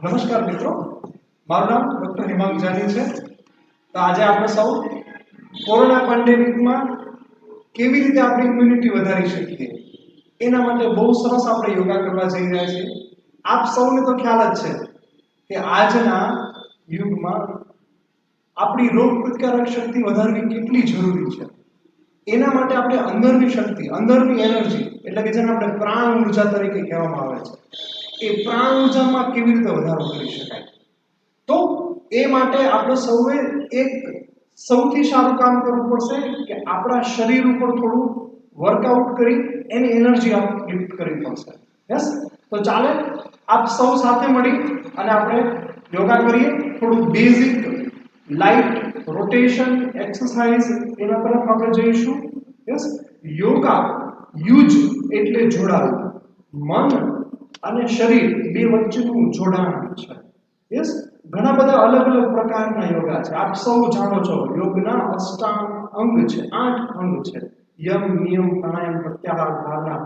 નમસ્કાર મિત્રો, મારું નામ ડોક્ટર હેમાંગ જાની છે। તો આજે આપણે સૌ કોરોના પેન્ડેમિકમાં કેવી રીતે આપણી ઇમ્યુનિટી વધારી શકીએ એના માટે બહુ સરસ આપણે યોગા કરવા જઈ રહ્યા છીએ। આપ સૌને તો ખ્યાલ જ છે કે આજના યુગમાં આપણી રોગ પ્રતિકારક શક્તિ વધારવી કેટલી જરૂરી છે। એના માટે આપણે અંદરની શક્તિ, અંદરની એનર્જી, એટલે કે જેને આપણે પ્રાણ ઉર્જા તરીકે કહેવામાં આવે છે, એ પ્રાણ ઉર્જામાં કેવી રીતે વધારો કરી શકાય। તો એ માટે આપણે સૌએ એક સૌથી સારું કામ કરવું પડશે કે આપણા શરીર ઉપર થોડું વર્કઆઉટ કરી એની એનર્જી અપલિફ્ટ કરવી પડશે। યસ, તો ચાલે આપ સૌ સાથે મળી અને આપણે યોગા કરીએ। થોડું બેઝિક લાઇટ રોટેશન એક્સરસાઇઝ એના તરફ આપણે જઈશું। યસ, યોગા યુજ એટલે જોડાવું, મન અને શરીર બે વચ્ચેનું જોડાણ છે। યસ, ઘણા બધા અલગ અલગ પ્રકારના યોગા છે। આપ સૌ જાણો છો યોગના અષ્ટાંગ અંગ છે, 8 અંગ છે: યમ, નિયમ, પ્રાણાયામ, પ્રત્યાહાર, ધારણા,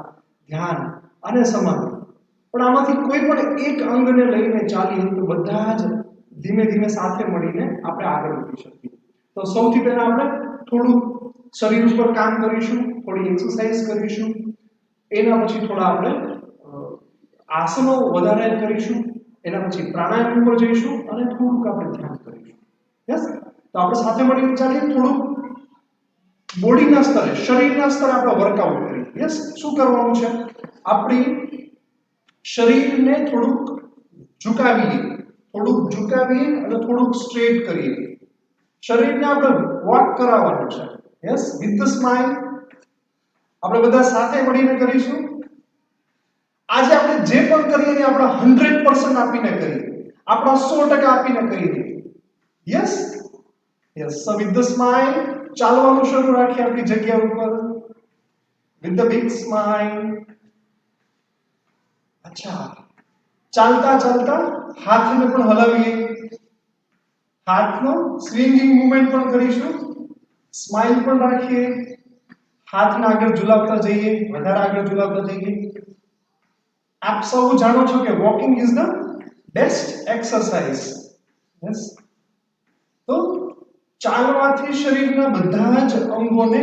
ધ્યાન અને સમાધિ। પણ આમાંથી કોઈ પણ એક અંગને લઈને ચાલીએ તો બધા જ ધીમે ધીમે સાથે મળીને આપણે આગળ વધી શકીએ। તો સૌથી પહેલા આપણે થોડું શરીર ઉપર કામ કરીશું, થોડી એક્સરસાઇઝ કરીશું, એના પછી થોડા આપણે આસનો વધારે કરીશું, એના પછી પ્રાણાયામ ઉપર જઈશું અને થોડુંક આપણે ધ્યાન કરીશું। યસ, તો આપણે સાથે મળીને ચાલીએ। થોડું બોડીના સ્તરે, શરીરના સ્તરે આપણે વર્કઆઉટ કરીએ। યસ, શું કરવાનું છે? આપણી શરીરને થોડુંક ઝુકાવીએ અને થોડુંક સ્ટ્રેટ કરીએ। શરીરને આપણે વોક કરાવવાનું છે। યસ, વિથ ધ સ્માઇલ આપણે બધા સાથે મળીને કરીશું। આજે આપણે જે પણ કરીએ ને આપણે 100% આપીને કરીએ, આપણા 100% આપીને કરીએ। Yes yes, so with the smile ચાલવાનું શરૂ રાખીએ આપણી જગ્યા ઉપર, વિથ ધ બિગ સ્માઇલ। અચ્છા, ચાલતા ચાલતા હાથને પણ હલાવીએ, હાથનો સ્વિંગિંગ મૂવમેન્ટ પણ કરીશું, સ્માઇલ પણ રાખીએ, હાથને આગળ ઝુલાવતા જઈએ, વધારે આગળ ઝુલાવતા જઈએ। આપ સૌ જાણો છો કે walking is the best exercise. Yes, તો ચાલવાથી શરીરના બધા જ અંગોને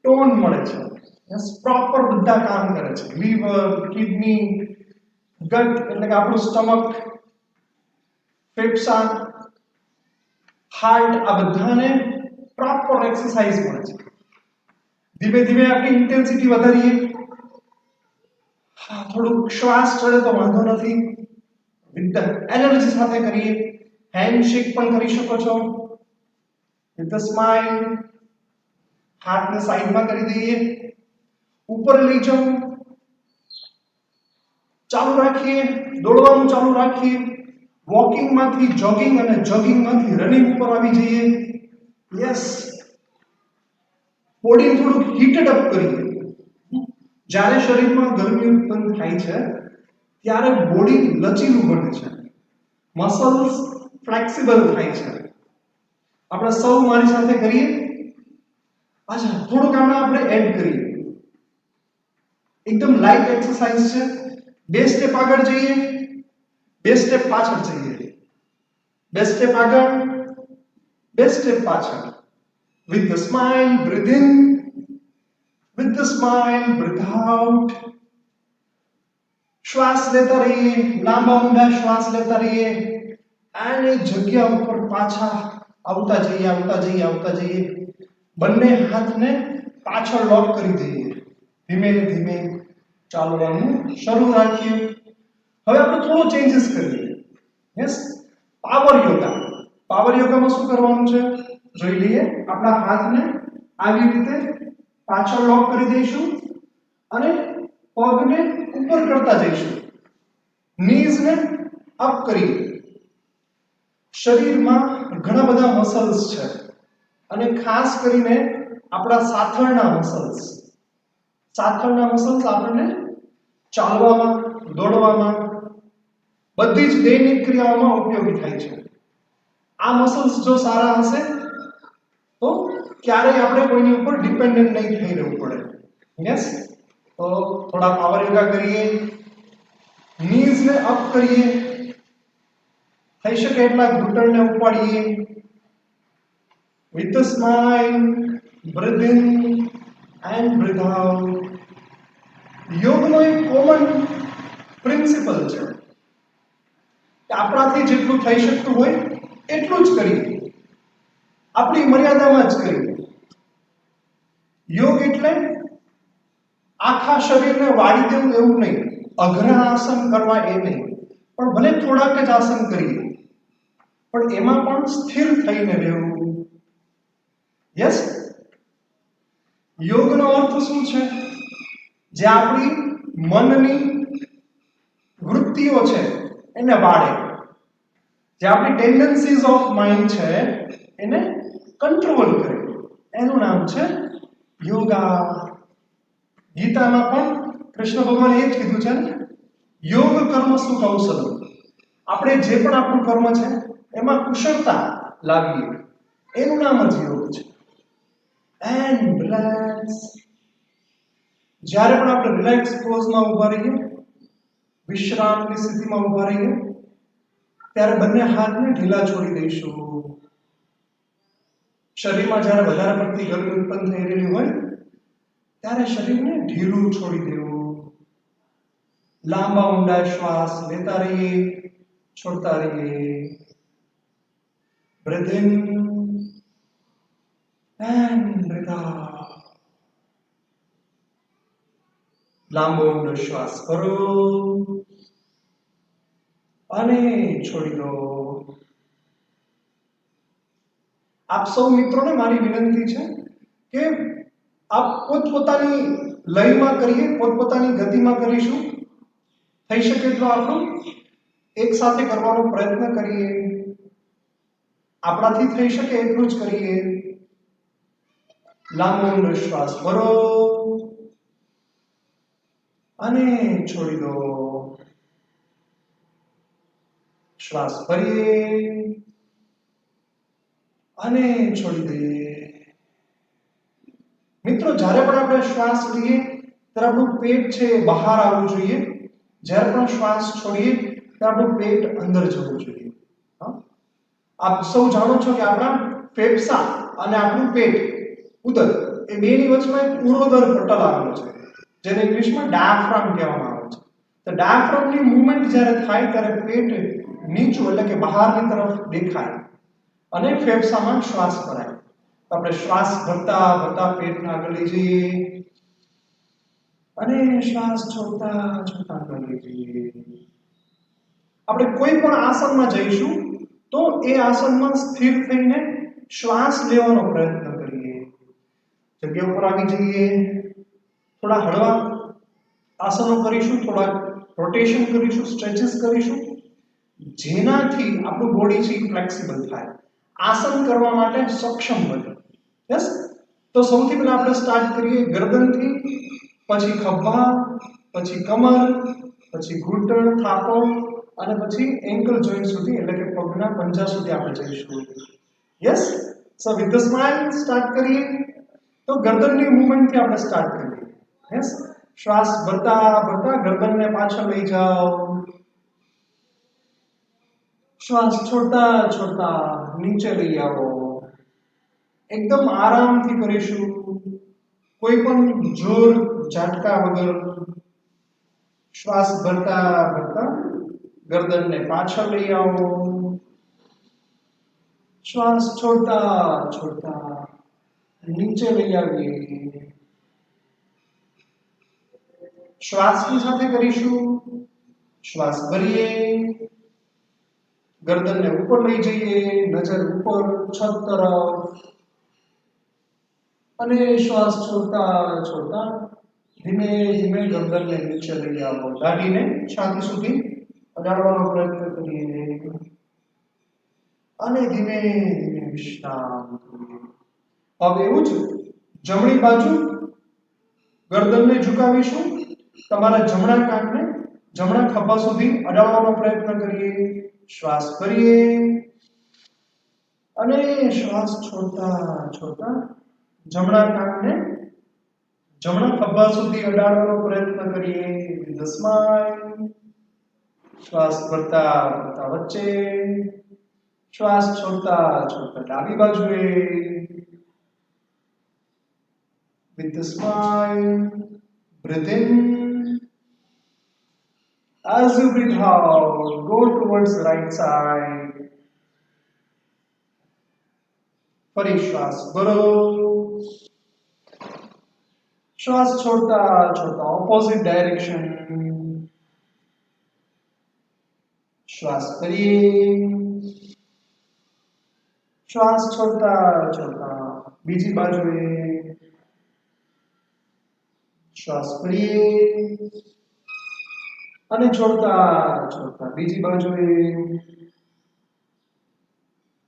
ટોન મળે છે। યસ, પ્રોપર બધા કામ કરે છે। લીવર, કિડની, ગટ એટલે કે આપણું સ્ટમક, ફેફસા, હાર્ટ, આ બધાને પ્રોપર એક્સરસાઇઝ મળે છે। ધીમે ધીમે આપણી ઇન્ટેન્સિટી વધારીએ। થોડુંક શ્વાસ ચડે તો વાંધો નથી, વિથ એનર્જી સાથે કરીએ। હેન્ડશેક પણ કરી શકો છો, વિથ ધ સ્માઇલ। હાથને સાઈડમાં કરી દઈએ, ઉપર લઈ જાઓ, ચાલુ રાખીએ, દોડવાનું ચાલુ રાખીએ। વોકિંગમાંથી જોગિંગ અને જોગિંગમાંથી રનિંગ ઉપર આવી જઈએ। યસ, બોડીને થોડુંક હીટેડ અપ કરીએ। જ્યારે શરીરમાં ગરમી ઉત્પન્ન થાય છે ત્યારે બોડી લચીલું બને છે, મસલ્સ ફ્લેક્સિબલ થાય છે। આપણે સૌ મારી સાથે કરીએ। અચ્છા, થોડુંક આપણે એડ કરીએ, એકદમ લાઇટ એક્સરસાઇઝ છે। 2 સ્ટેપ આગળ જઈએ, 2 સ્ટેપ પાછળ જઈએ, 2 સ્ટેપ આગળ, 2 સ્ટેપ પાછળ। With the smile breathe in, with the smile breathe out। શ્વાસ લેતા રહીએ, લાંબા ઊંડા શ્વાસ લેતા રહીએ અને જગ્યા ઉપર પાછા આવતા જઈએ। બંને હાથને પાછળ લોક કરી દઈએ, ધીમે ધીમે ચાલવાનું શરૂ રાખીએ। હવે આપણે થોડો ચેન્જીસ કરીએ। યસ, પાવર યોગામાં શું કરવાનું છે જોઈ લઈએ। આપણા હાથને આવી રીતે પાછળ લોક કરી દઈશું અને પગને ઉપર કરતા જઈશું, નીઝને અપ કરીએ। શરીરમાં ઘણા બધા મસલ્સ છે અને ખાસ કરીને આપણા સાથળના મસલ્સ આપણને ચાલવામાં, દોડવામાં, બધી જ દૈનિક ક્રિયાઓમાં ઉપયોગી થાય છે। આ મસલ્સ જો સારા હશે તો ક્યારેય આપણે કોઈની ઉપર ડિપેન્ડન્ટ નહીં થઈ રહેવું પડે। યસ, તો થોડા પાવર યોગા કરીએ, નીઝને અપ કરીએ, થઈ શકે એટલા ઘૂંટણને ઉપાડીએ. With a smile, breathe in and breathe out. યોગનો એક કોમન પ્રિન્સિપલ છે કે આપણાથી જેટલું થઈ શકતું હોય એટલું જ કરીએ, આપણી મર્યાદામાં જ કરીએ. યોગ એટલે આખા શરીરને વાળી દેવું એવું નહીં, અઘરા આસન કરવા એ નહીં, પણ ભલે થોડાક જ આસન કરીએ પણ એમાં પણ સ્થિર થઈને રહેવું. યસ, યોગનો અર્થ શું છે? જે આપણી મનની વૃત્તિઓ છે એને વાળે, જે આપણી ટેન્ડન્સીઝ ઓફ માઇન્ડ છે એને કંટ્રોલ કરે, એનું નામ છે યોગા. ગીતામાં પણ કૃષ્ણ ભગવાને એ જ કીધું છે ને, યોગ કર્મ સુખ ઔષધ. આપણે જે પણ આપણું કર્મ છે એમાં કુશળતા લાવીએ, એનું નામ જ યોગ છે. And relax. જ્યારે પણ આપણે રિલેક્સ પોઝમાં ઊભા રહીએ, વિશ્રામની સ્થિતિમાં ઊભા રહીએ, ત્યારે બંને હાથને ઢીલા છોડી દઈશું. શરીરમાં જ્યારે વધારે પડતી ગરમી ઉત્પન્ન થઈ રહેલી હોય ત્યારે શરીરને ઢીલું છોડી દેવું. લાંબા ઊંડા શ્વાસ લેતા રહીએ, છોડતા રહીએ. Breathe in and breathe out. લાંબો ઊંડો શ્વાસ કરો અને છોડી દો. આપ સૌ મિત્રોને મારી વિનંતી છે કે આપ પોતપોતાની લયમાં કરીએ, પોતપોતાની ગતિમાં કરીશું. થઈ શકે તો આપણું એક સાથે કરવાનો પ્રયત્ન કરીએ, આપણાથી થઈ શકે એટલું જ કરીએ. લાંબો ઊંડો શ્વાસ ભરો અને છોડી દો. શ્વાસ ભરીએ અને છોડી દઈએ. મિત્રો, જ્યારે પણ આપણે શ્વાસ લઈએ ત્યારે આપણું પેટ છે એ બહાર આવવું જોઈએ. જ્યારે પણ શ્વાસ છોડીએ ત્યારે આપણું પેટ અંદર જવું જોઈએ. આપ સૌ જાણો છો કે આપણા ફેફસા અને આપણું પેટ, ઉદર, એ બેની વચમાં એક ઉરોદર પટલ આવેલો છે, જેને ઇંગ્લિશમાં ડાયાફ્રામ કહેવામાં આવે છે. તો ડાયાફ્રામની મૂવમેન્ટ જ્યારે થાય ત્યારે પેટ નીચું એટલે કે બહારની તરફ દેખાય અને ફેફસામાં શ્વાસ ભરાય. આપણે શ્વાસ ભરતા ભરતા પેટને આગળ લઈ જઈએ અને શ્વાસ છોડતા છોડતા આગળ લઈ જઈએ. આપણે કોઈ પણ આસનમાં જઈશું તો એ આસનમાં સ્થિર થઈને શ્વાસ લેવાનો પ્રયત્ન કરીએ. જગ્યા ઉપર આવી જઈએ, થોડા હળવા આસનો કરીશું, થોડા રોટેશન કરીશું, સ્ટ્રેચિસ કરીશું, જેનાથી આપણું બોડી છે ફ્લેક્સિબલ થાય, આસન કરવા માટે સક્ષમ બને. યસ, તો સૌથી પહેલા આપણે સ્ટાર્ટ કરીએ ગરદનથી, પછી ખભા, પછી કમર, પછી ઘૂંટણ, થાપો અને પછી એન્કલ જોઈન્ટ સુધી એટલે કે પગના પંજા સુધી આપણે જઈશું. Yes, so with the smile start કરીએ. તો ગરદનની મૂવમેન્ટથી આપણે સ્ટાર્ટ કરીએ. યસ, શ્વાસ ભરતા ભરતા ગરદનને પાછળ લઈ જાઓ. શ્વાસ છોડતા છોડતા નીચે લઈ આવો. એકદમ આરામથી કરીશું, કોઈ પણ જોર ઝાટકા વગર. શ્વાસ ભરતા ભરતા ગરદનને પાછળ લઈ આવો. શ્વાસ છોડતા છોડતા નીચે લઈ આવીએ. શ્વાસની સાથે કરીશું. શ્વાસ ભરીએ, ગરદનને ઉપર લઈ જઈએ, નજર ઉપર છત તરફ, અને શ્વાસ છોડતા છોડતા ધીમે ધીમે ગરદનને નીચે લઈ આવો. દાઢીને છાતી સુધી અડાડવાનો પ્રયત્ન કરીએ અને ધીમે ધીમે વિશ્રામ કરીએ. હવે એવું જ જમણી બાજુ ગરદનને ઝુકાવીશું. તમારા જમણા કાંધને જમણા ખભા સુધી અડાડવાનો પ્રયત્ન કરીએ. શ્વાસ ભરીએ અને શ્વાસ છોડતા છોડતા જમણા કાંધને જમણા ખભા સુધી અડાડવાનો પ્રયત્ન કરીએ. With the smile. શ્વાસ ભરતા ભરતા વચ્ચે, શ્વાસ છોડતા છોડતા ડાબી બાજુએ. With the smile, breathe in. As you breathe out, go towards right side. ફરી શ્વાસ ભરો, શ્વાસ છોડતા છોડતા ઓપોઝિટ ડાયરેક્શન. શ્વાસ કરીએ, શ્વાસ છોડતા છોડતા બીજી બાજુએ. શ્વાસ કરીએ અને છોડતા છોડતા બીજી બાજુએ.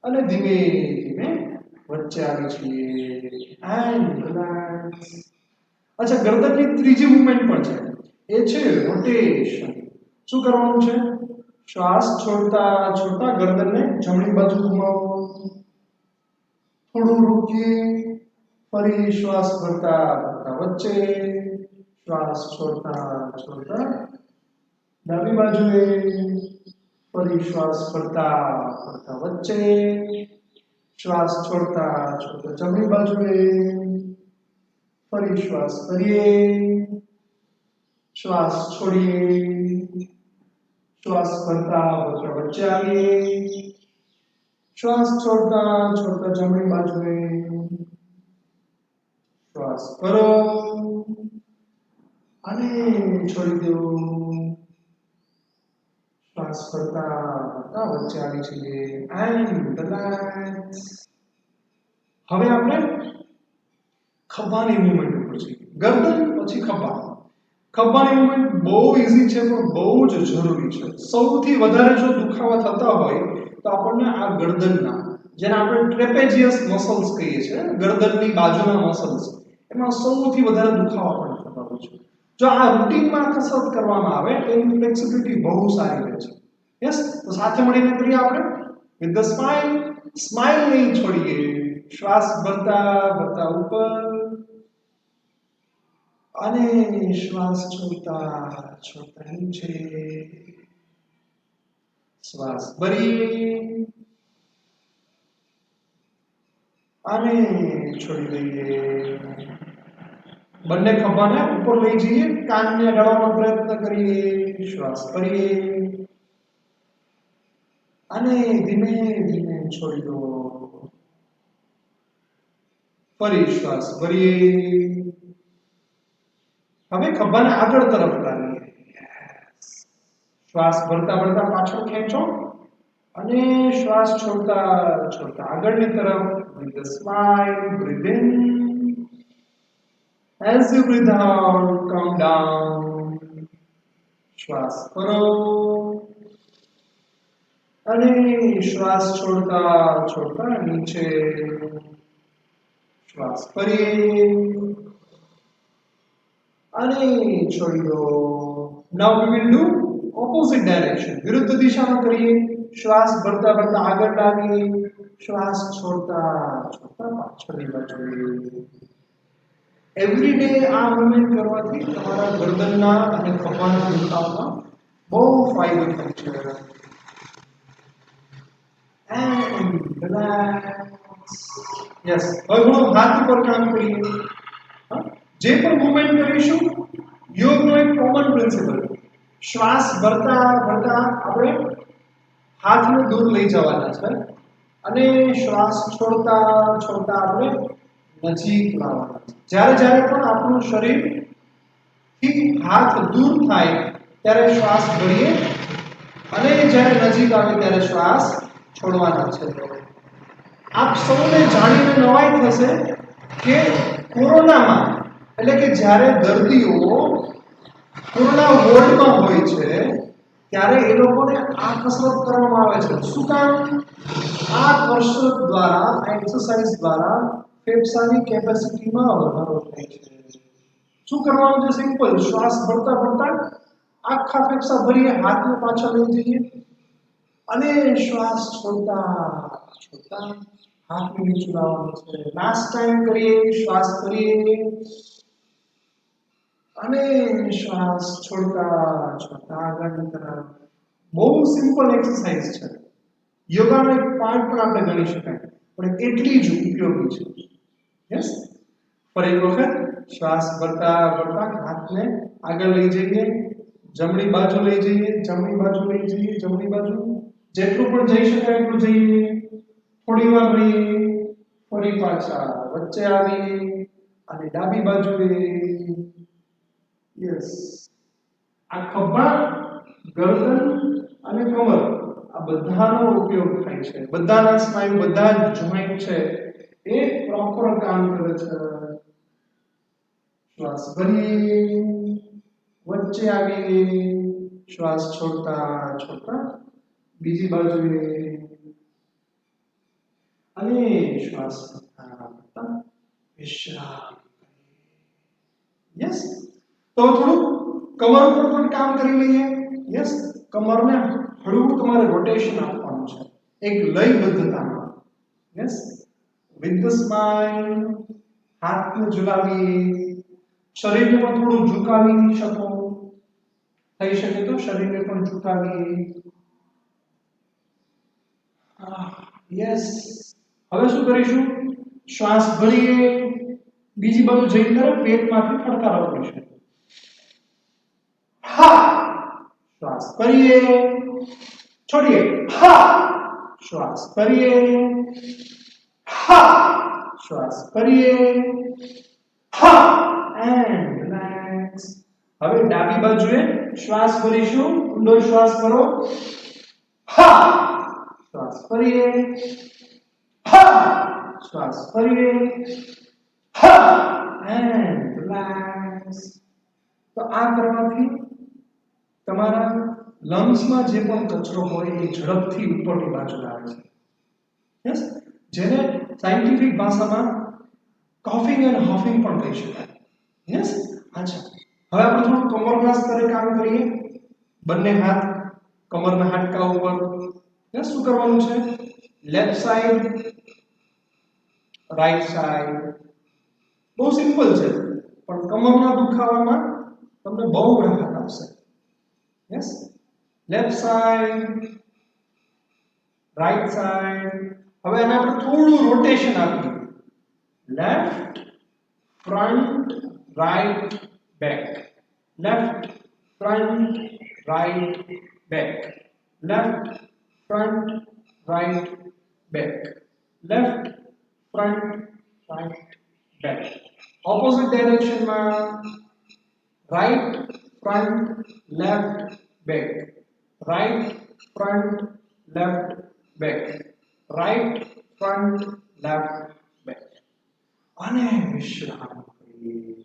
અને ધીમે ધીમે વચ્ચે આવી છીએ એન્ડ રિલેક્સ. અચ્છા, ગરદનની ત્રીજી મૂવમેન્ટ પણ છે, એ છે રોટેશન. શું કરવાનું છે? શ્વાસ છોડતા છોડતા ગરદનને જમણી બાજુ ઘુમાવો, થોડું રોકીએ, ફરી શ્વાસ ભરતા ભરતા વચ્ચે, શ્વાસ છોડતા છોડતા ડાબી બાજુએ, ફરી શ્વાસ ભરતા ભરતા વચ્ચે, શ્વાસ છોડતા છોડતા જમણી બાજુએ, ફરી શ્વાસ કરીએ, શ્વાસ છોડીએ, શ્વાસ ભરતા ભરતા વચ્ચે આવીએ, શ્વાસ છોડતા છોડતા જમણી બાજુએ, શ્વાસ કરો અને છોડી દો. શ્વાસ ભરતા ભરતા વચ્ચે આવી છીએ એન્ડ રિલેક્સ. હવે આપણે ખભાની મૂવમેન્ટ ઉપર છીએ. ગરદન પછી ખભા. ખભાની મૂવમેન્ટ બહુ ઈઝી છે પણ બહુ જ જરૂરી છે. સૌથી વધારે જો દુખાવા થતા હોય તો આપણને આ ગરદનના, જેને આપણે ટ્રેપેજિયસ મસલ્સ કહીએ છીએ, ગરદનની બાજુના મસલ્સ, એમાં સૌથી વધારે દુખાવા પણ થતા હોય છે. જો આ રૂટીનમાં કસરત કરવામાં આવે તો એની ફ્લેક્સિબિલિટી બહુ સારી રહે છે. યસ, તો સાથે મળીને કરીએ આપણે. વિથ ધ સ્માઇલ, સ્માઇલ નહીં છોડીએ. શ્વાસ ભરતા ભરતા ઉપર અને શ્વાસ છોડતા છોડતા નીચે. શ્વાસ ભરીએ અને છોડી દઈએ. બંને ખભાને ઉપર લઈ જઈએ, કાનને અડાડવાનો પ્રયત્ન કરીએ. શ્વાસ ભરીએ અને ધીમે ધીમે છોડી દો. ફરી શ્વાસ ભરીએ. હવે ખભાને આગળ તરફ લાવીએ. શ્વાસ ભરતા ભરતા પાછળ ખેંચો અને શ્વાસ છોડતા છોડતા આગળની તરફ. with a smile, breathe in. As you breathe out, come down. શ્વાસ કરો અને શ્વાસ છોડતા છોડતા નીચે. શ્વાસ ફરીએ અને છોડી દો. Now we will do opposite direction. વિરુદ્ધ દિશામાં કરીએ. શ્વાસ ભરતા ભરતા આગળ લાવીએ, શ્વાસ છોડતા છોડતા પાછળની બાજુએ. એવરી ડે આ મૂવમેન્ટ કરવાથી તમારા ગરદનના અને ખભાના દુખાવામાં બહુ ફાયદો થાય છે. And relax. યસ, હવે હું હાથ ઉપર કામ કરીએ. જે પણ મૂવમેન્ટ કરીશું, યોગનો એક કોમન પ્રિન્સિપલ, શ્વાસ ભરતા ભરતા આપણે હાથને દૂર લઈ જવાના છે અને શ્વાસ છોડતા છોડતા આપણે નજીક લાવવાના છે. જ્યારે જ્યારે પણ આપણું શરીર થી હાથ દૂર થાય ત્યારે શ્વાસ ભરીએ અને જ્યારે નજીક આવે ત્યારે શ્વાસ છોડવાના છે. આપ સૌને જાણીને નવાઈ થશે કે કોરોનામાં, એટલે કે જ્યારે દર્દીઓ કોરોના વોર્ડમાં હોય છે ત્યારે એ લોકોને આ કસરત કરવામાં આવે છે. શું કામ? આ કસરત દ્વારા, આ એક્સરસાઇઝ દ્વારા ફેફસાની કેપેસિટીમાં વધારો થાય છે. શું કરવાનું છે? સિમ્પલ. શ્વાસ ભરતા ભરતા આખા ફેફસા ભરીએ, હાથને પાછળ લઈ જઈએ અને શ્વાસ છોડતા છોડતા હાથને નીચે લાવવાનું છે. લાસ્ટ ટાઈમ કરીએ. શ્વાસ કરીએ અને શ્વાસ છોડતા છોડતા આગળની તરફ. બહુ સિમ્પલ એક્સરસાઇઝ છે, યોગાનો એક પાર્ટ પણ આપણે ગણી શકાય, પણ એટલી જ ઉપયોગી છે. યસ, ફરી એક વખત શ્વાસ ભરતા ભરતા હાથને આગળ લઈ જઈએ, જમણી બાજુ લઈ જઈએ, જમણી બાજુ લઈ જઈએ, જમણી બાજુ જેટલું પણ જઈ શકાય એટલું જઈએ, થોડી વાર રહીએ, ફરી પાછા વચ્ચે આવી અને ડાબી બાજુએ. યસ, આ ખભા, ગરદન અને કમર આ બધાનો ઉપયોગ થાય છે. બધાના સ્નાયુ, બધા જ જોઈન્ટ છે એ પ્રોપર કામ કરે છે. શ્વાસ ભરીએ, વચ્ચે આવીએ, શ્વાસ છોડતા છોડતા બીજી બાજુએ અને શ્વાસ કરતા વિશ્રામ. યસ, તો થોડું કમર ઉપર પણ કામ કરી લઈએ. યસ, કમરને હળવું તમારે રોટેશન આપવાનું છે એક લયબદ્ધતામાં. યસ, વિથ ધ સ્માઇલ, હાથને ઝુલાવીએ, શરીરને પણ થોડું ઝુકાવી શકો, થઈ શકે તો શરીરને પણ ઝુકાવીએ. યસ, હવે શું કરીશું? શ્વાસ ભરીએ, બીજી બાજુ જઈને પેટમાંથી ફટકારો કરીશું. હા, શ્વાસ ભરીએ, છોડીએ. હા, શ્વાસ ભરીએ. હા, શ્વાસ ભરીએ. હા, એન્ડ રિલેક્સ. હવે ડાબી બાજુએ શ્વાસ ભરીશું. ઊંડો શ્વાસ ભરો. હા, શ્વાસ ભરીએ. હા, શ્વાસ ભરીએ. હા, એન્ડ રિલેક્સ. તો આ કરવાથી તમારા લંગ્સમાં જે પણ કચરો હોય એ ઝડપથી ઉપરની બાજુ આવે છે. યસ, જેને સાયન્ટિફિક ભાષામાં કફિંગ એન્ડ હફિંગ પણ કહી શકાય. યસ, અચ્છા, હવે આપણે થોડું કમરના સ્તરે કામ કરીએ. બંને હાથ કમરના હાડકા ઉપર. યસ, શું કરવાનું છે? Left side, right side. બહુ સિમ્પલ છે, પણ કમરના દુખાવામાં તમને બહુ રાહત આપશે. Yes, left side, right side. હવે આને આપણે થોડું રોટેશન આપીએ. Left, front, right, back. Left, front, right, back. Left, front, right, back. Left, front, right, back. Opposite ડાયરેક્શનમાં right, front, left, back. Right, front, left, back. Right, front, left, back. અને વિશ્રામ કરીએ.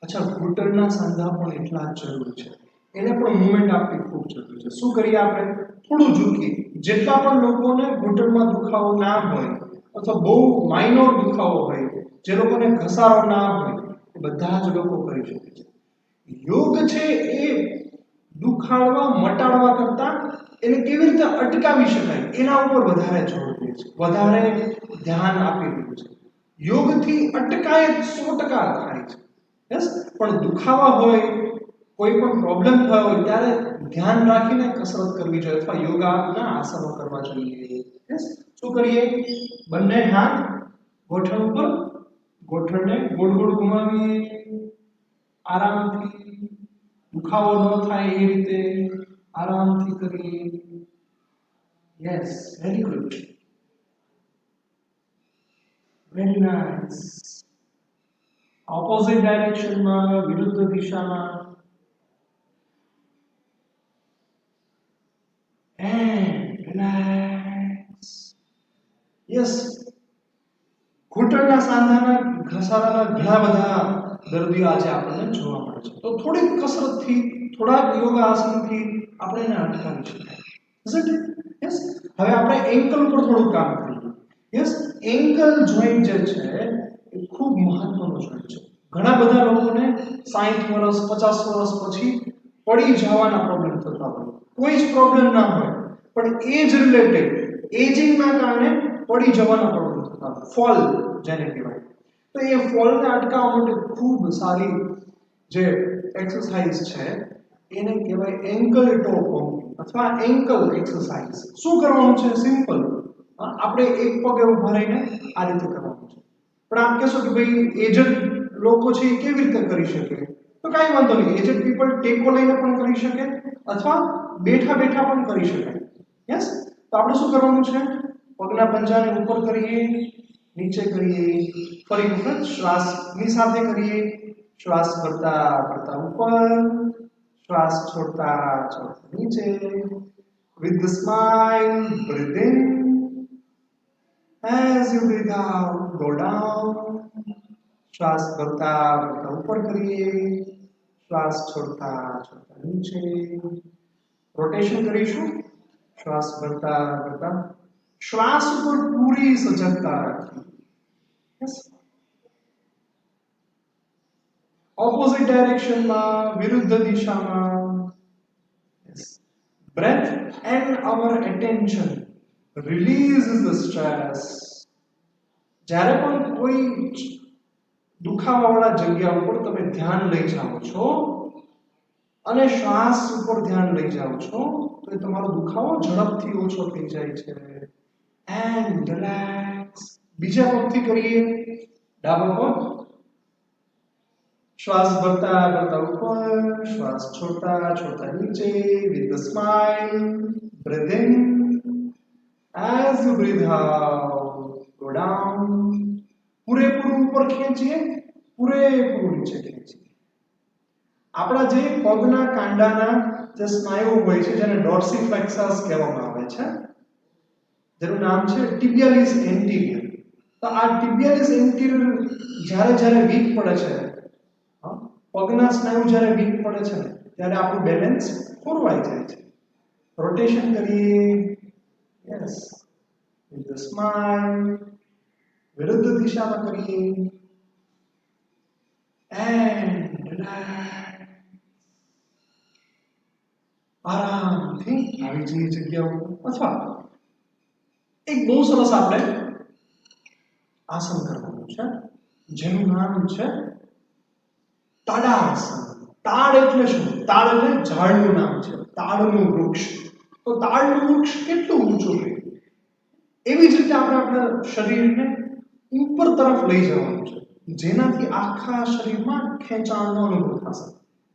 અચ્છા, ઘૂંટણના સાંધા પણ એટલા જ જરૂરી છે, એને પણ મૂવમેન્ટ આપવી ખૂબ જરૂરી છે. શું કરીએ આપણે? થોડું ઝૂકીએ. જેટલા પણ લોકોને ઘૂંટણમાં દુખાવો ના હોય અથવા બહુ માઇનોર દુખાવો હોય, જે લોકોને ઘસારો ના હોય, એ બધા જ લોકો કરી શકે છે. યોગ છે એ દુખાવા મટાડવા કરતા એને કેવી રીતે અટકાવી શકાય એના ઉપર વધારે જોર દે છે, વધારે ધ્યાન આપી રહ્યું છે. યોગથી અટકાયત 100% થાય છે. યસ, પણ દુખાવા હોય, કોઈ પણ પ્રોબ્લેમ થયો હોય ત્યારે ધ્યાન રાખીને કસરત કરવી જોઈએ અથવા યોગાના આસનો કરવા જોઈએ. યસ, શું કરીએ? બંને હાથ ગોઠણ ઉપર, ગોઠણને ગોળ ગોળ ઘુમાવીએ. આરામથી, દુખાવો ન થાય એ રીતે આરામથી કરીએ. Yes, very good, very nice. Opposite ડાયરેક્શનમાં, વિરુદ્ધ દિશામાં. And relax. યસ, ઘૂંટણના સાંધાના ઘસારાના ઘણા બધા દર્દીઓ આજે આપણને જોવા મળે છે. તો થોડીક કસરતથી, થોડાક યોગાસનથી આપણે એને અટકાવી શકાય. યસ, હવે આપણે એન્કલ ઉપર થોડું કામ કરીએ. યસ, એન્કલ જોઈન્ટ જે છે એ ખૂબ મહત્વનો જોઈન્ટ છે. ઘણા બધા લોકોને 60 વર્ષ 50 વર્ષ પછી પડી જવાના પ્રોબ્લેમ થતા હોય. કોઈ જ પ્રોબ્લેમ ના હોય, પણ એજ રિલેટેડ એજિંગના કારણે પડી જવાના પ્રોબ્લેમ થતા હોય, ફોલ જેને કહેવાય. તો એ ફોલને અટકાવવા માટે ખૂબ સારી જે એક્સરસાઇઝ છે એને કહેવાય એન્કલ ટો પમ્પિંગ અથવા એન્કલ એક્સરસાઇઝ. શું કરવાનું છે? સિમ્પલ. આપણે એક પગે ઊભા રહીને આ રીતે કરવાનું છે. પણ આપ કહેશો કે ભાઈ એજડ લોકો છે એ કેવી રીતે કરી શકે? તો કાંઈ વાંધો નહીં. એજડ પીપલ ટેકો લઈને પણ કરી શકે અથવા બેઠા બેઠા પણ કરી શકાય. યસ. તો આપણે શું કરવાનું છે? પગના પંજાને ઉપર કરીએ, નીચે કરીએ, ફરી વખત શ્વાસની સાથે કરીએ. શ્વાસ ભરતા ભરતા ઉપર, શ્વાસ છોડતા છોડતા નીચે. With the smile, breathe in. As you breathe out, go down. શ્વાસ ભરતા ભરતા ઉપર કરીએ, શ્વાસ છોડતા છોડતા નીચે. રોટેશન કરીશું. શ્વાસ ભરતા ભરતા શ્વાસ ઉપર પૂરી સજગતા રાખી. યસ. ઓપોઝિટ ડાયરેક્શનમાં, વિરુદ્ધ દિશામાં. Yes. Breath and our attention releases the stress. જ્યારે પણ કોઈ દુખાવાવાળા જગ્યા ઉપર તમે ધ્યાન લઈ જાઓ છો અને શ્વાસ ઉપર ધ્યાન લઈ જાઓ છો તો એ તમારો દુખાવો ઝડપથી ઓછો થઈ જાય છે. And relax. બીજા પગથી કરીએ. ડાબો પગ. શ્વાસ ભરતા ભરતા ઉપર, શ્વાસ છોડતા છોડતા નીચે. With the smile, breathe in. As you breathe out, go down. પૂરેપૂરું ઉપર ખેંચીએ, પૂરેપૂરું નીચે ખેંચીએ. આપણા જે પગના કાંડાના જે સ્નાયુ હોય છે જેને ડોર્સિફ્લેક્સસ કહેવામાં આવે છે, જેનું નામ છે ટિબિયાલિસ એન્ટિરિયર. તો આ ટિબિયાલિસ એન્ટિરિયર જ્યારે જ્યારે વીક પડે છે, પગના સ્નાયુ જ્યારે વીક પડે છે ને ત્યારે આપણું બેલેન્સ ખોરવાઈ જાય છે. રોટેશન કરીએ. યસ. With the smile. વિરુદ્ધ દિશામાં કરીએ. And relax. આરામથી આવી જઈએ જગ્યા ઉપર. અથવા એક બહુ સરસ આપણે આસન કરવાનું છે જેનું નામ છે તાડાસન. તાડ એટલે શું? તાડ એટલે ઝાડનું નામ છે. તાડનું વૃક્ષ. તો તાડનું વૃક્ષ કેટલું ઊંચું હોય એવી જ રીતે આપણે આપણા શરીરને ઉપર તરફ લઈ જવાનું છે, જેનાથી આખા શરીરમાં ખેંચાણનો અનુભવ થશે,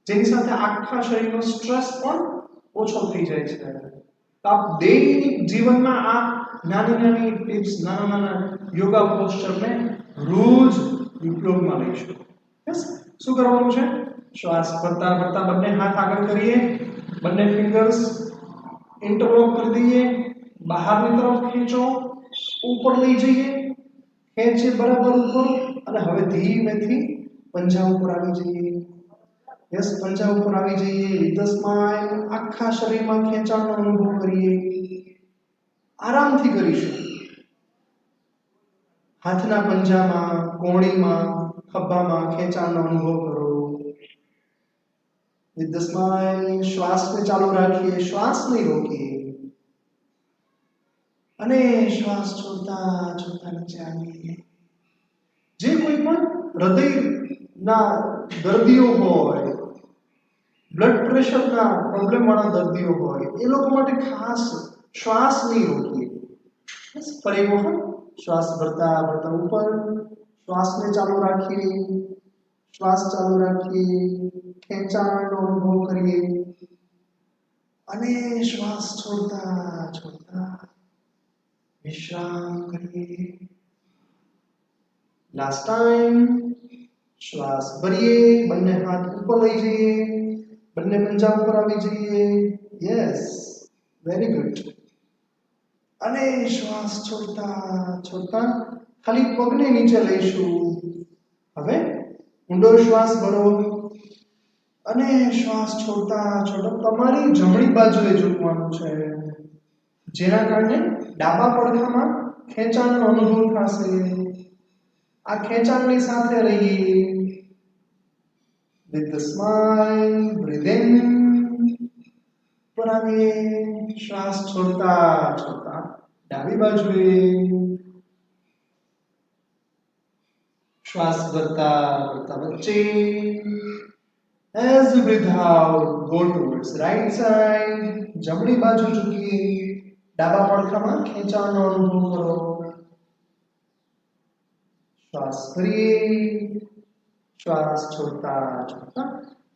જેની સાથે આખા શરીરનો સ્ટ્રેસ પણ ઓછો થઈ જાય છે. તો આપ દૈનિક જીવનમાં આ નાની નાની ટિપ્સ, નાના નાના યોગા પોસ્ચરને રોજ ઉપયોગમાં લઈશું. યસ. શું કરવાનું છે? શ્વાસ ભરતા ભરતા બંને હાથ આગળ કરીએ, બંને ફિંગર્સ ઇન્ટરલોક કરી દઈએ, બહારની તરફ ખેંચો, ઉપર લઈ જઈએ, ખેંચીએ બરાબર ઉપર, અને હવે ધીમેથી પંજા ઉપર આવી જઈએ. યસ. પંજા ઉપર આવી જઈએ. With the smile. આખા શરીરમાં ખેંચાણનો અનુભવ કરીએ. આરામથી કરીશું. હાથના પંજામાં, કોણીમાં, ખભામાં ખેંચાણનો અનુભવ કરો. With the smile. શ્વાસને ચાલુ રાખીએ, શ્વાસ નહીં રોકીએ, અને શ્વાસ છોડતા છોડતા નીચે આવીએ. જે કોઈ પણ હૃદયના દર્દીઓ હોય, બ્લડ પ્રેશરના પ્રોબ્લેમ વાળા દર્દીઓ હોય, એ લોકો માટે ખાસ શ્વાસ નહીં રોકીએ. ફરી એક વખત શ્વાસ ભરતા ભરતા ઉપર, શ્વાસને ચાલુ રાખીએ, શ્વાસ ચાલુ રાખીએ, ખેંચાણનો અનુભવ કરીએ, અને શ્વાસ છોડતા છોડતા વિશ્રામ કરીએ. Last time. શ્વાસ ભરીએ, બંને હાથ ઉપર લઈ જઈએ, બંને પંજા ઉપર આવી જઈએ. યસ. Very good. અને શ્વાસ છોડતા છોડતા ખાલી પગને નીચે લઈશું. હવે ઊંડો શ્વાસ ભરો અને શ્વાસ છોડતા છોડતા તમારી જમણી બાજુએ ઝૂકવાનું છે, જેના કારણે ડાબા પડખામાં ખેંચાણનો અનુભવ થશે. આ ખેંચાણની સાથે રહીએ. With the smile. Breathe in. પર આવીએ. શ્વાસ છોડતા છોડતા ડાબી બાજુએ. શ્વાસ ભરતા ભરતા વચ્ચે. As we breathe out, go towards right side. જમણી બાજુ ઝૂકીએ. ડાબા પડખામાં ખેંચાણનો અનુભવ કરો. શ્વાસ ભરીએ. શ્વાસ છોડતા છોડતા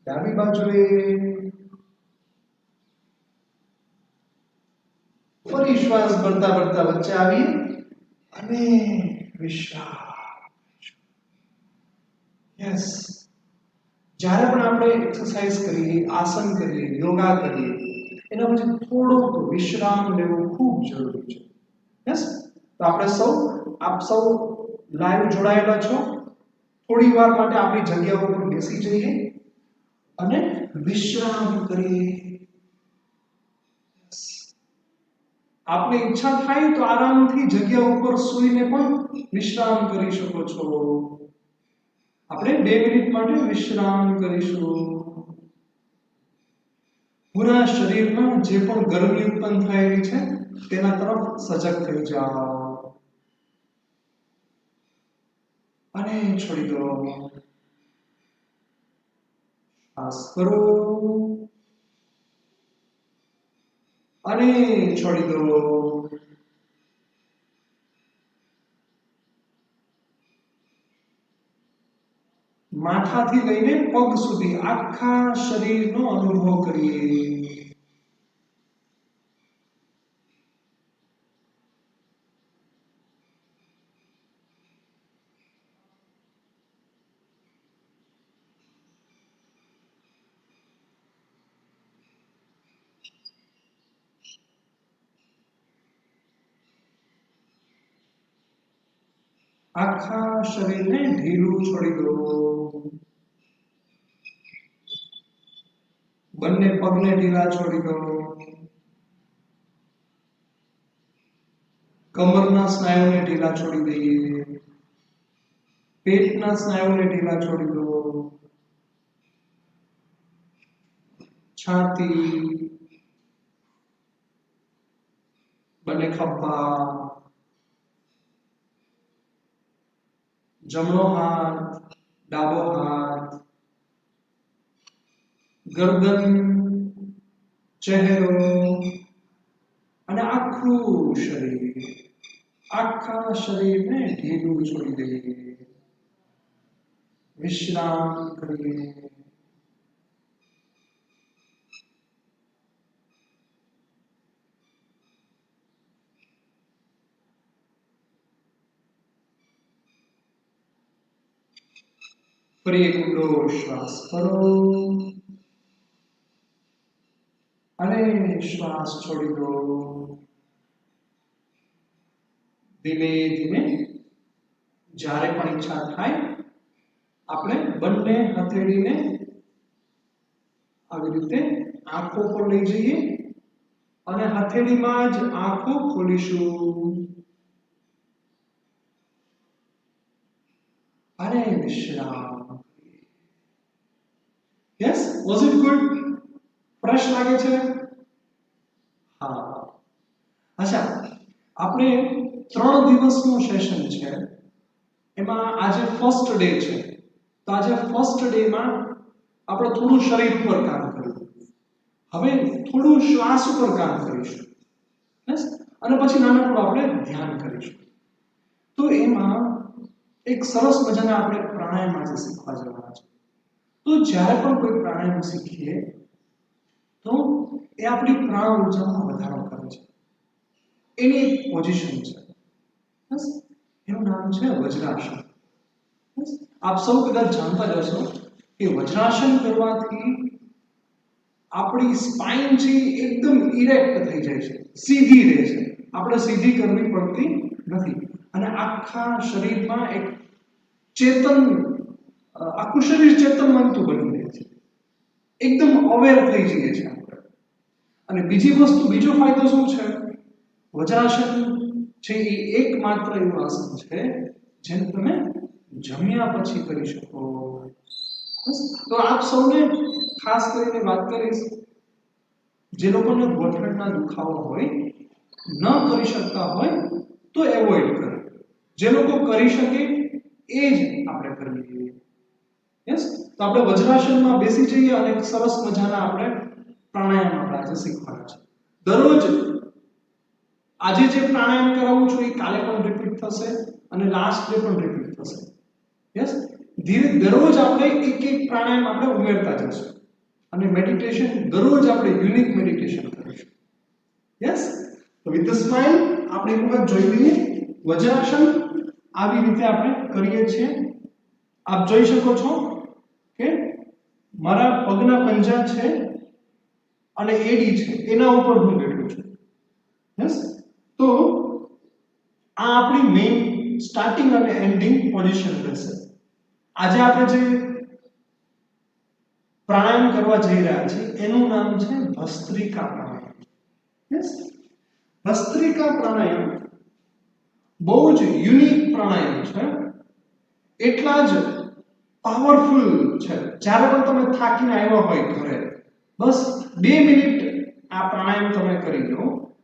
ડાબી બાજુએ. ફરી શ્વાસ ભરતા ભરતા વચ્ચે આવીએ અને વિશ્રામ. યસ. જ્યારે પણ આપણે એક્સરસાઇઝ કરીએ, આસન કરીએ, યોગા કરીએ, એના પછી થોડોક વિશ્રામ લેવો ખૂબ જરૂરી છે. યસ. તો આપણે સૌ આપ સૌ લાઈવ જોડાયેલા છો. થોડી વાર માટે આપણી જગ્યાઓ પર બેસી જઈએ અને વિશ્રામ કરીએ. આપને ઈચ્છા થાય તો આરામથી જગ્યા ઉપર સૂઈને પણ વિશ્રામ કરી શકો છો. આપણે 2 મિનિટ માટે વિશ્રામ કરીશું. પૂરા શરીરમાં જે પણ ગરમી ઉત્પન્ન થયેલી છે તેના તરફ સજગ થઈ જાઓ અને છોડી દો. શ્વાસ કરો અને છોડી દો. માથાથી લઈને પગ સુધી આખા શરીરનો અનુભવ કરીએ. આખા શરીરને ઢીલું છોડી દો. બંને પગને ઢીલા છોડી દો. કમરના સ્નાયુને ઢીલા છોડી દઈએ. પેટના સ્નાયુને ઢીલા છોડી દો. છાતી, બંને ખભા, જમણો હાથ, ડાબો હાથ, ગરદન, ચહેરો અને આખું શરીર. આખા શરીરને ઢીલું છોડી દઈએ. વિશ્રામ કરીએ. ફરી એક ઊંડો શ્વાસ કરો અને શ્વાસ છોડી દો. ધીમે ધીમે જ્યારે પણ ઈચ્છા થાય આપણે બંને હથેળીને આવી રીતે આંખો પર લઈ જઈએ અને હથેળીમાં જ આંખો ખોલીશું અને વિશ્રામ. Yes, was it good? Fresh લાગે છે? હા. અચ્છા, આપણે 3 દિવસનું સેશન છે. એમાં આજે ફર્સ્ટ ડે છે. તો આજે ફર્સ્ટ ડેમાં આપણે થોડું શરીર પર કામ કર્યું. હવે થોડું શ્વાસ ઉપર કામ કરીશું. યસ, અને પછી નાનકડું આપણે ધ્યાન કરીશું. તો એમાં એક સરસ મજાના આપણે પ્રાણાયામ આજે શીખવા જવાના છે. તો જ્યારે પણ કોઈ પ્રાણાયામ શીખીએ તો એ આપણી પ્રાણ ઉર્જામાં વધારો કરે છે. એની એક પોઝિશન છે. બસ, એનું નામ છે વજ્રાસન. બસ, આપ સૌ કદાચ જાણતા જ હશો કે વજ્રાસન કરવાથી આપણી સ્પાઇન છે એકદમ ઇરેક્ટ થઈ જાય છે, સીધી રહે છે. આપણે સીધી કરવી પડતી નથી અને આખા શરીરમાં એક ચેતન, આખું શરીર ચેતનવંતું બની રહે છે. એકદમ અવેર થઈ જઈએ છીએ આપણે. અને બીજી વસ્તુ, બીજો ફાયદો શું છે? વજ્રાસન છે એ એકમાત્ર એવું આસન છે જેને તમે જમ્યા પછી કરી શકો. તો આપ સૌને ખાસ કરીને વાત કરીશ, જે લોકોને ગોઠણના દુખાવો હોય, ન કરી શકતા હોય તો એવોઇડ કરે. જે લોકો કરી શકે એ જ આપણે કરીએ. યસ, તો આપણે વજ્રાસનમાં બેસી જઈએ અને એક સરસ મજાના આપણે પ્રાણાયામ આપણે આજે શીખવાના છે. દરરોજ આજે જે પ્રાણાયામ કરાવું છું એ કાલે પણ રિપીટ થશે અને લાસ્ટ ડે પણ રિપીટ થશે. યસ, ધીરે દરરોજ આપણે એક એક પ્રાણાયામ આપણે ઉમેરતા જઈશું અને મેડિટેશન દરરોજ આપણે યુનિક મેડિટેશન કરીશું. યસ, તો વિથ ધ સ્માઇલ આપણે એક વખત જોઈ લઈએ વજ્રાસન આવી રીતે આપણે કરીએ છીએ. આપ જોઈ શકો છો કે મારા પગના પંજા છે અને એડી છે એના ઉપર હું બેઠું છું. યસ, તો આ આપણી મેઇન સ્ટાર્ટિંગ અને એન્ડિંગ પોઝિશન રહેશે. આજે આપણે જે પ્રાણાયામ કરવા જઈ રહ્યા છીએ એનું નામ છે ભસ્ત્રિકા પ્રાણાયામ. યસ, ભસ્ત્રિકા પ્રાણાયામ બહુ જ યુનિક પ્રાણાયામ છે, એટલા જ પાવરફુલ છે. જ્યારે પણ તમે થાકીને આવ્યા હોય ઘરે, બસ 2 મિનિટ આ પ્રાણાયામ તમે કરી લો,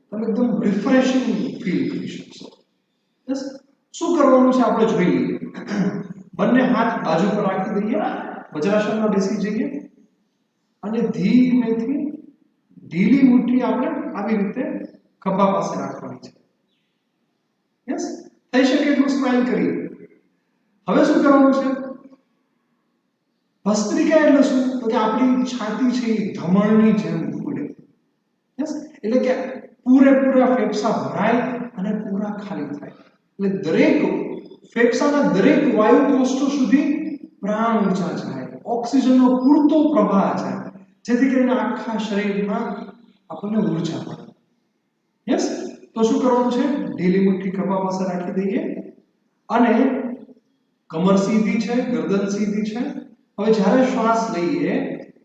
તમે એકદમ રિફ્રેશિંગ ફીલ કરી શકશો. યસ, શું કરવાનું છે આપણે જોઈ લઈએ. બંને હાથ બાજુ પર રાખી દઈએ, વજ્રાસનમાં બેસી જઈએ અને ધીમેથી ઢીલી મુઠ્ઠી આપણે આવી રીતે ખભા પાસે રાખવાની છે. યસ, થઈ શકે એટલું સ્માઈલ કરીએ. હવે શું કરવાનું છે? ભસ્ત્રિકા એટલે શું? તો કે આપણી છાતી છે એ ધમણની જેમ ફૂલે. યસ, એટલે કે પૂરેપૂરા ફેફસા ભરાય અને પૂરા ખાલી થાય. એટલે દરેક ફેફસાના દરેક વાયુ કોષો સુધી પ્રાણ ઊર્જા જાય, ઓક્સિજનનો પૂરતો પ્રવાહ જાય, જેથી કરીને આખા શરીરમાં આપણને ઊર્જા મળે. યસ, તો શું કરવાનું છે? ઢીલી મુઠ્ઠી ખભા પાસે રાખી દઈએ અને કમર સીધી છે, ગરદન સીધી છે. હવે જ્યારે શ્વાસ લઈએ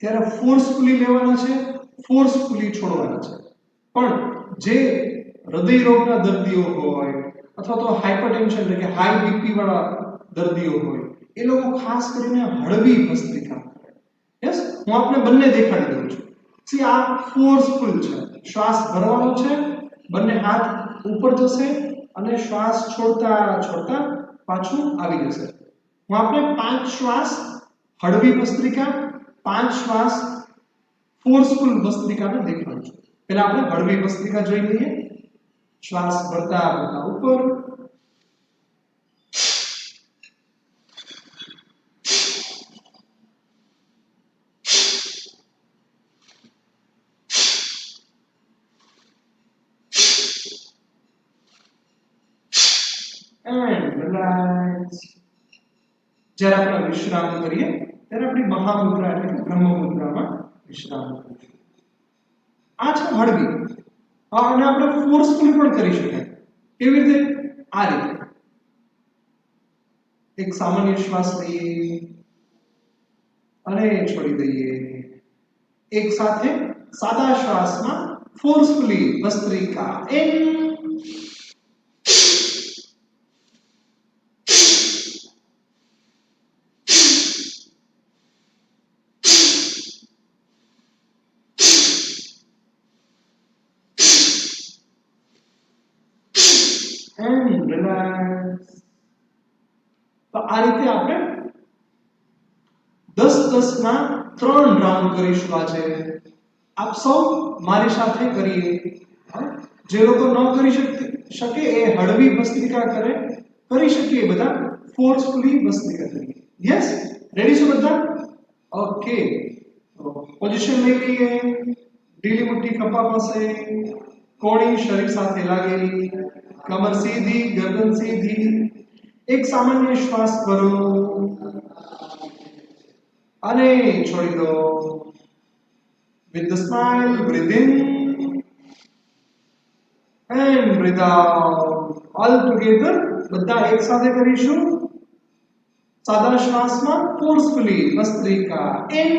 ત્યારે ફોર્સફુલી લેવાના છે, ફોર્સફુલી છોડવાના છે. પણ જે હૃદય રોગના દર્દીઓ હોય અથવા તો હાઇપરટેન્શન એટલે કે હાઈ બીપી વાળા દર્દીઓ હોય, એ લોકો ખાસ કરીને હળવી ભસ્ત્રિકા કરે. યસ, હું આપને બંને દેખાડી દઉં છું. સી આ ફોર્સફુલ છે, શ્વાસ ભરવાનો છે, બંને હાથ ઉપર જશે અને શ્વાસ છોડતા છોડતા પાછું આવી જશે. હું આપને 5 શ્વાસ હળવી ભસ્ત્રિકા, 5 શ્વાસ ફોર્સફુલ ભસ્ત્રિકાને દેખાડું છું. પહેલા આપણે હળવી ભસ્ત્રિકા જોઈ લઈએ. શ્વાસ ભરતા ભરતા ઉપર, and relax. જ્યારે આપણે વિશ્રામ કરીએ ત્યારે આપણી મહામુદ્રા એટલે કે બ્રહ્મ મુદ્રામાં વિશ્રામ કરીશું. આ છે હળવી. અને આપણે ફોર્સફુલ પણ કરી શકાય. કેવી રીતે? આ રીતે એક સામાન્ય શ્વાસ લઈએ અને છોડી દઈએ. એક સાથે સાદા શ્વાસમાં forcefully Bhastrika in and relax. તો આ રીતે આપણે 10-10 ના 3 રાઉન્ડ કરીશું આજે. આપ સૌ મારી સાથે કરીએ. જે લોકો ન કરી શકે એ હળવી ભસ્ત્રિકા કરે, કરી શકે એ બધા ફોર્સફુલી ભસ્ત્રિકા કરીએ. યસ, રેડી છો બધા? ઓકે, પોઝિશન લઈ લઈએ. ઢીલી મુઠ્ઠી ખભા પાસે, કોણી શરીર સાથે લાગેલી, કમર સીધી, ગરદન સીધી. એક સામાન્ય શ્વાસ ભરો અને છોડી દો. With the smile, breathe in and breathe out. All together, બધા એક સાથે કરીશું. સાદા શ્વાસમાં ફોર્સફુલી ભસ્ત્રિકા in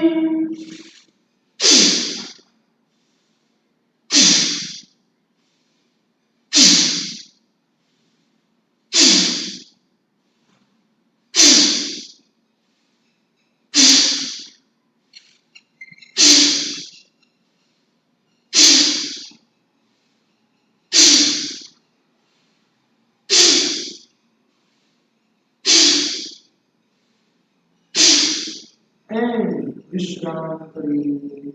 एंड विश्राम करिए।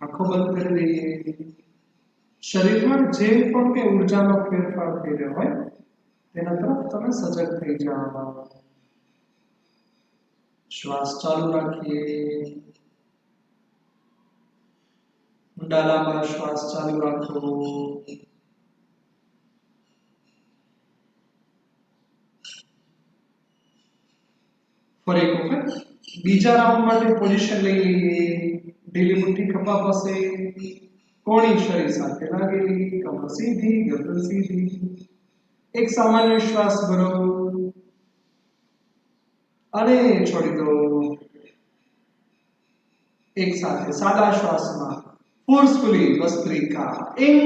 आंखों बंद कर दीजिए। शरीर में जे पण के ऊर्जा नो फेरफार થઈ રહ્યો હોય તેના તરફ તમે સજગ થઈ જાઓ। श्वास चालू रखिए। ઊંડા લાંબા શ્વાસ ચાલુ રાખો। ફરી એક વખત બીજા રાઉન્ડ માટે પોઝિશન લઈ લઈએ। ઢીલી મુઠ્ઠી ખભા પાસે, કોણી શરીર સાથે લાગેલી, કમર સીધી, ગરદન सीधी। एक सामान्य श्वास भरो અને છોડી દો। एक साथ सादा श्वास में फोर्सफुली भस्त्रिका इन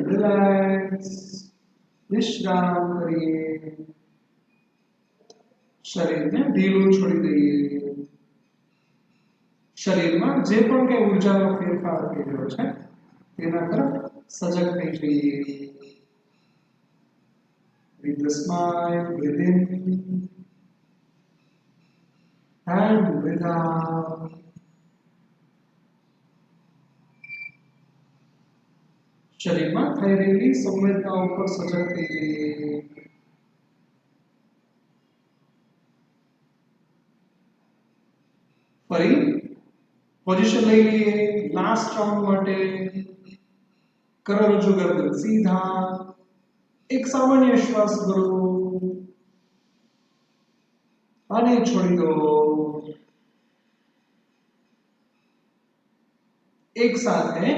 रिलैक्स, विश्राम करिए। शरीर ने ढीलू छोड़ी दीजिए। शरीर में जे पण के ऊर्जा नो फेरफार થઈ રહ્યો છે તેના તરફ સજગ થઈ જઈએ। Breathe the smile, breathe in and breathe out। शरीर में થઈ રહેલી સંવેદનાઓ પર સજગ થઈ જઈએ। ફરી પોઝિશન લઈ લઈએ। લાસ્ટ રાઉન્ડ માટે કરોડરજ્જુ ગરદન सीधा। एक सामान्य श्वास भरो અને છોડી દો। एक साथ है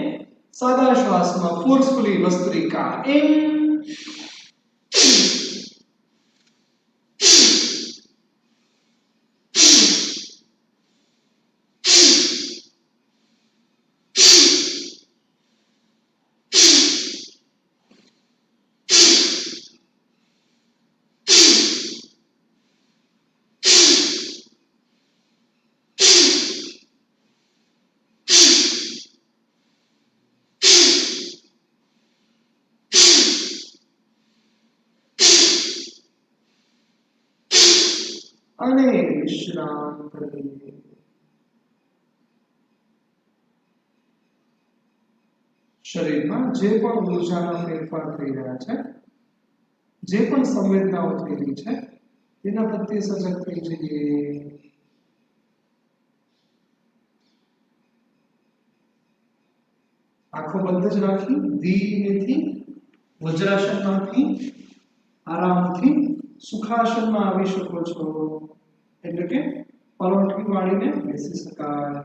सादा श्वास में फोर्सफुली भस्त्रिका इन અને વિશ્રામ કરીએ। શરીરમાં જે પણ ઊર્જાના ફેરફાર થઈ રહ્યા છે, જે પણ સંવેદનાઓ થઈ રહી છે તેના પ્રત્યે સજગ થઈ જઈએ। આંખો બંધ જ રાખી ધીમેથી વજ્રાસનમાંથી આરામથી સુખાસનમાં આવી શકો છો। એટલે કે પલોઠી વાળીને બેસી શકાય।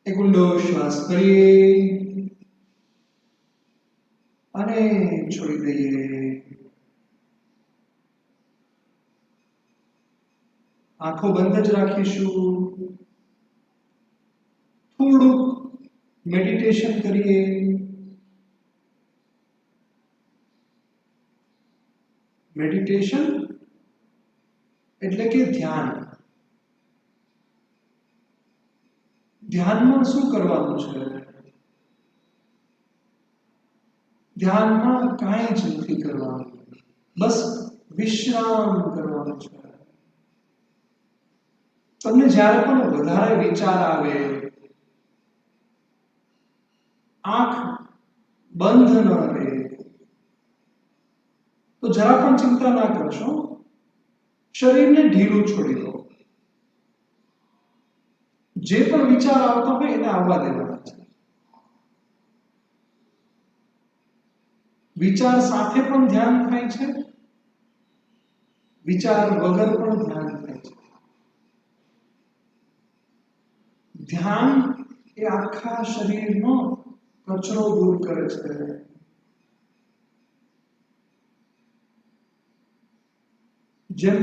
એક ઊંડો શ્વાસ કરીએ અને છોડી દઈએ। આંખો બંધ જ રાખીશું। થોડુંક મેડિટેશન કરીએ। मेडिटेशन એટલે કે ધ્યાન। ધ્યાનમાં શું કરવાનું છે? ધ્યાનમાં કાંઈ જ નથી કરવાનું, બસ વિશ્રામ કરવાનું છે। તમને જ્યારે પણ વધારે વિચાર આવે, આંખ બંધ ન રહે तो जरा पण चिंता ना करशो। शरीर ने ढीलू छोड़ी दो। जे पण विचार आवता होय એને આવવા દેવાના છે। विचार સાથે પણ ધ્યાન થાય છે, विचार વગર પણ ધ્યાન થાય છે। ધ્યાન એ આખા શરીરનો કચરો દૂર કરે છે। જેમ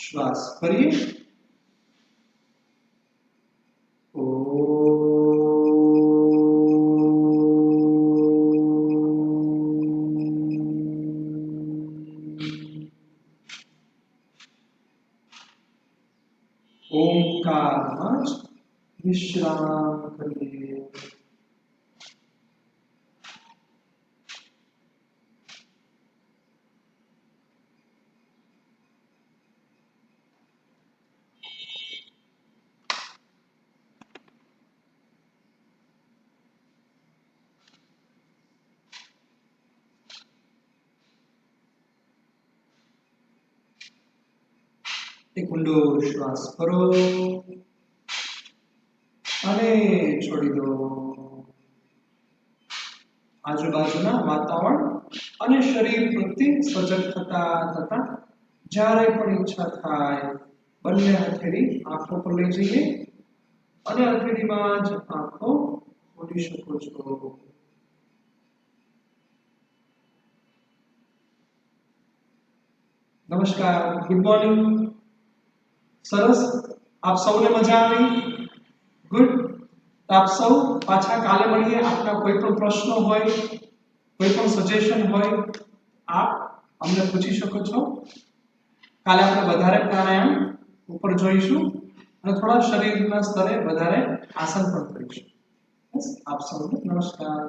શ્વાસ ફરીએ. ઓમકારમાં જ વિશ્રામ કરીએ. એક ઊંડો શ્વાસ કરો અને છોડી દો. આજુબાજુના વાતાવરણ અને શરીર પ્રત્યે સજગ થતા જ્યારે પણ ઈચ્છા થાય બંને હથેળી આંખો પર લઈ જઈએ અને હથેળીમાં જ આંખો ખોલી શકો છો. નમસ્કાર, ગુડ મોર્નિંગ. સરસ, આપ સૌને મજા આવી? ગુડ. આપ સૌ પાછા કાલે મળીએ. આપના કોઈ પણ પ્રશ્નો હોય, કોઈ પણ સજેશન હોય, આપ અમને પૂછી શકો છો. કાલે આપણે વધારે પ્રાણાયામ ઉપર જોઈશું અને થોડા શરીરના સ્તરે વધારે આસન પણ કરીશું. આપ સૌને નમસ્કાર.